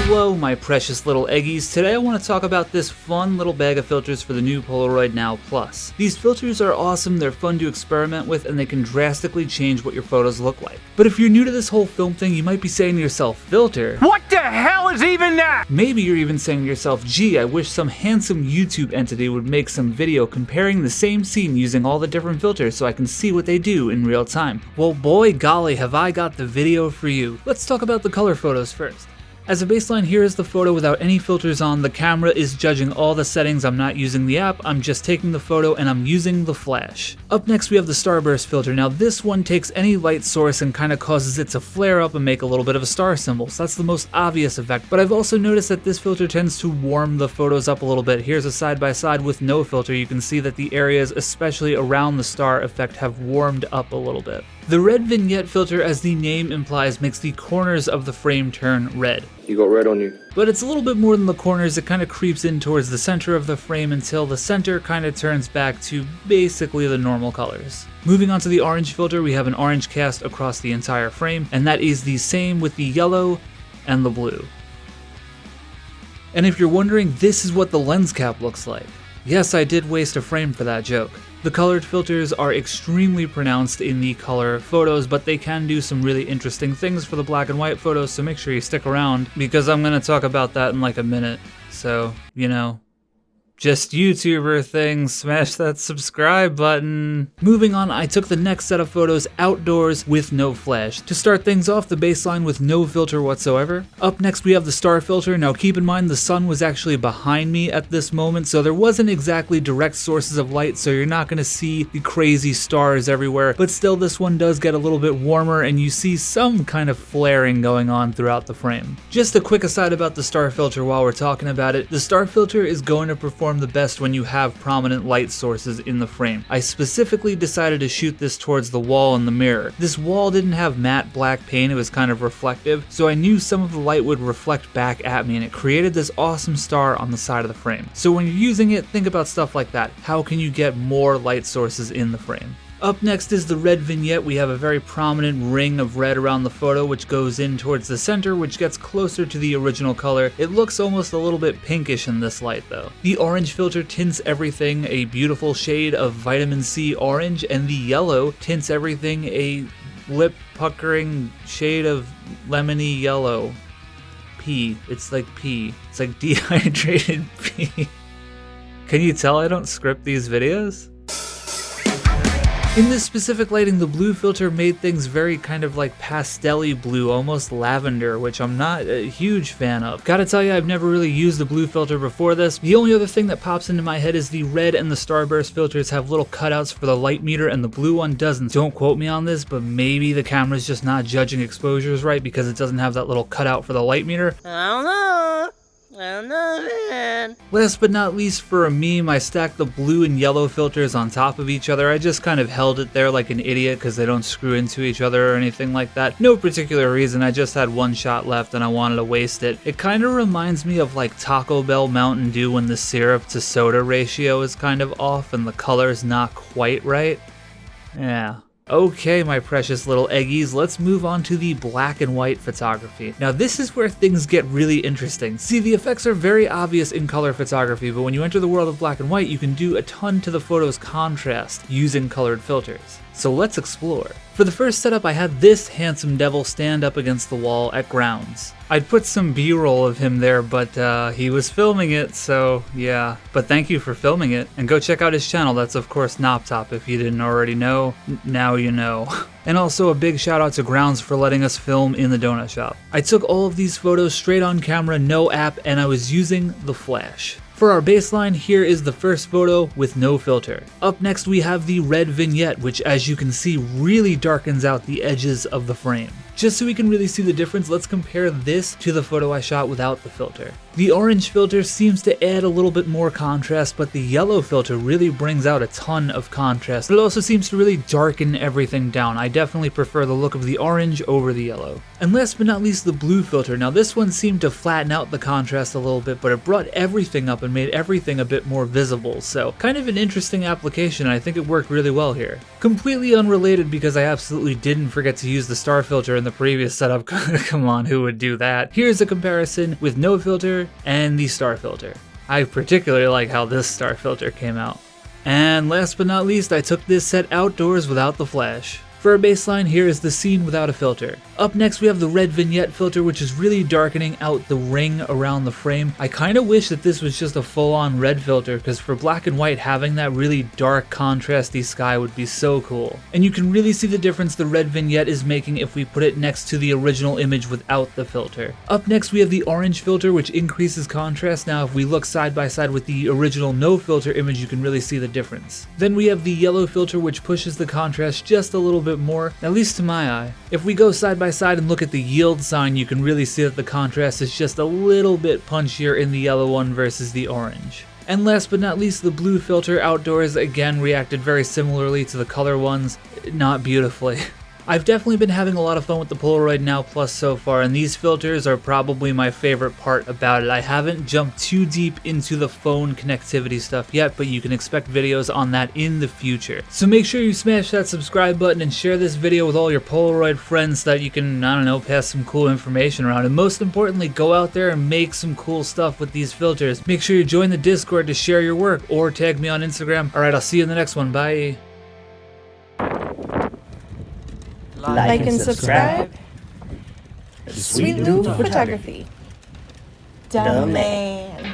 Hello my precious little eggies. Today I want to talk about this fun little bag of filters for the new Polaroid Now Plus. These filters are awesome, they're fun to experiment with, and they can drastically change what your photos look like. But if you're new to this whole film thing, you might be saying to yourself, filter? What the hell is even that? Maybe you're even saying to yourself, gee, I wish some handsome YouTube entity would make some video comparing the same scene using all the different filters so I can see what they do in real time. Well boy golly, have I got the video for you. Let's talk about the color photos first. As a baseline, here is the photo without any filters on. The camera is judging all the settings. I'm not using the app, I'm just taking the photo and I'm using the flash. Up next we have the starburst filter. Now this one takes any light source and kind of causes it to flare up and make a little bit of a star symbol. So that's the most obvious effect, but I've also noticed that this filter tends to warm the photos up a little bit. Here's a side by side with no filter. You can see that the areas, especially around the star effect, have warmed up a little bit. The red vignette filter, as the name implies, makes the corners of the frame turn red. You got red on you. But it's a little bit more than the corners. It kind of creeps in towards the center of the frame until the center kind of turns back to basically the normal colors. Moving on to the orange filter, we have an orange cast across the entire frame, and that is the same with the yellow and the blue. And if you're wondering, this is what the lens cap looks like. Yes, I did waste a frame for that joke. The colored filters are extremely pronounced in the color photos, but they can do some really interesting things for the black and white photos, so make sure you stick around, because I'm going to talk about that in like a minute. So, you know, just YouTuber things, smash that subscribe button. Moving on, I took the next set of photos outdoors with no flash. To start things off, the baseline with no filter whatsoever. Up next we have the star filter. Now keep in mind the sun was actually behind me at this moment, so there wasn't exactly direct sources of light, so you're not going to see the crazy stars everywhere, but still this one does get a little bit warmer and you see some kind of flaring going on throughout the frame. Just a quick aside about the star filter while we're talking about it. The star filter is going to perform the best when you have prominent light sources in the frame. I specifically decided to shoot this towards the wall and the mirror. This wall didn't have matte black paint, it was kind of reflective, so I knew some of the light would reflect back at me and it created this awesome star on the side of the frame. So when you're using it, think about stuff like that. How can you get more light sources in the frame? Up next is the red vignette. We have a very prominent ring of red around the photo which goes in towards the center, which gets closer to the original color. It looks almost a little bit pinkish in this light though. The orange filter tints everything a beautiful shade of vitamin C orange, and the yellow tints everything a lip puckering shade of lemony yellow. Pee. It's like pee. It's like dehydrated pee. Can you tell I don't script these videos? In this specific lighting, the blue filter made things very kind of like pastel-y blue, almost lavender, which I'm not a huge fan of. Gotta tell you, I've never really used the blue filter before this. The only other thing that pops into my head is the red and the starburst filters have little cutouts for the light meter and the blue one doesn't. Don't quote me on this, but maybe the camera's just not judging exposures right because it doesn't have that little cutout for the light meter. I don't know, man. Last but not least, for a meme, I stacked the blue and yellow filters on top of each other. I just kind of held it there like an idiot because they don't screw into each other or anything like that. No particular reason, I just had one shot left and I wanted to waste it. It kind of reminds me of like Taco Bell Mountain Dew when the syrup to soda ratio is kind of off and the color's not quite right. Yeah. Okay, my precious little eggies, let's move on to the black and white photography. Now this is where things get really interesting. See, the effects are very obvious in color photography, but when you enter the world of black and white, you can do a ton to the photo's contrast using colored filters. So let's explore. For the first setup, I had this handsome devil stand up against the wall at grounds. I'd put some B-roll of him there, but he was filming it, so yeah. But thank you for filming it, and go check out his channel. That's of course Knoptop. If you didn't already know, now you know. And also a big shout out to Grounds for letting us film in the donut shop. I took all of these photos straight on camera, no app, and I was using the flash. For our baseline, here is the first photo with no filter. Up next we have the red vignette, which as you can see really darkens out the edges of the frame. Just so we can really see the difference, let's compare this to the photo I shot without the filter. The orange filter seems to add a little bit more contrast, but the yellow filter really brings out a ton of contrast. It also seems to really darken everything down. I definitely prefer the look of the orange over the yellow. And last but not least, the blue filter. Now this one seemed to flatten out the contrast a little bit, but it brought everything up and made everything a bit more visible. So kind of an interesting application, and I think it worked really well here. Completely unrelated because I absolutely didn't forget to use the star filter in the previous setup. Come on, who would do that? Here's a comparison with no filter and the star filter. I particularly like how this star filter came out. And last but not least, I took this set outdoors without the flash. For our baseline, here is the scene without a filter. Up next we have the red vignette filter, which is really darkening out the ring around the frame. I kind of wish that this was just a full-on red filter, because for black and white, having that really dark contrasty sky would be so cool. And you can really see the difference the red vignette is making if we put it next to the original image without the filter. Up next we have the orange filter, which increases contrast. Now if we look side by side with the original no filter image, you can really see the difference. Then we have the yellow filter, which pushes the contrast just a little bit more, at least to my eye. If we go side by side and look at the yield sign, you can really see that the contrast is just a little bit punchier in the yellow one versus the orange. And last but not least, the blue filter outdoors again reacted very similarly to the color ones, not beautifully. I've definitely been having a lot of fun with the Polaroid Now Plus so far, and these filters are probably my favorite part about it. I haven't jumped too deep into the phone connectivity stuff yet, but you can expect videos on that in the future. So make sure you smash that subscribe button and share this video with all your Polaroid friends so that you can, I don't know, pass some cool information around. And most importantly, go out there and make some cool stuff with these filters. Make sure you join the Discord to share your work, or tag me on Instagram. Alright, I'll see you in the next one. Bye. Like and subscribe. Sweet Loop Photography. Dumb man.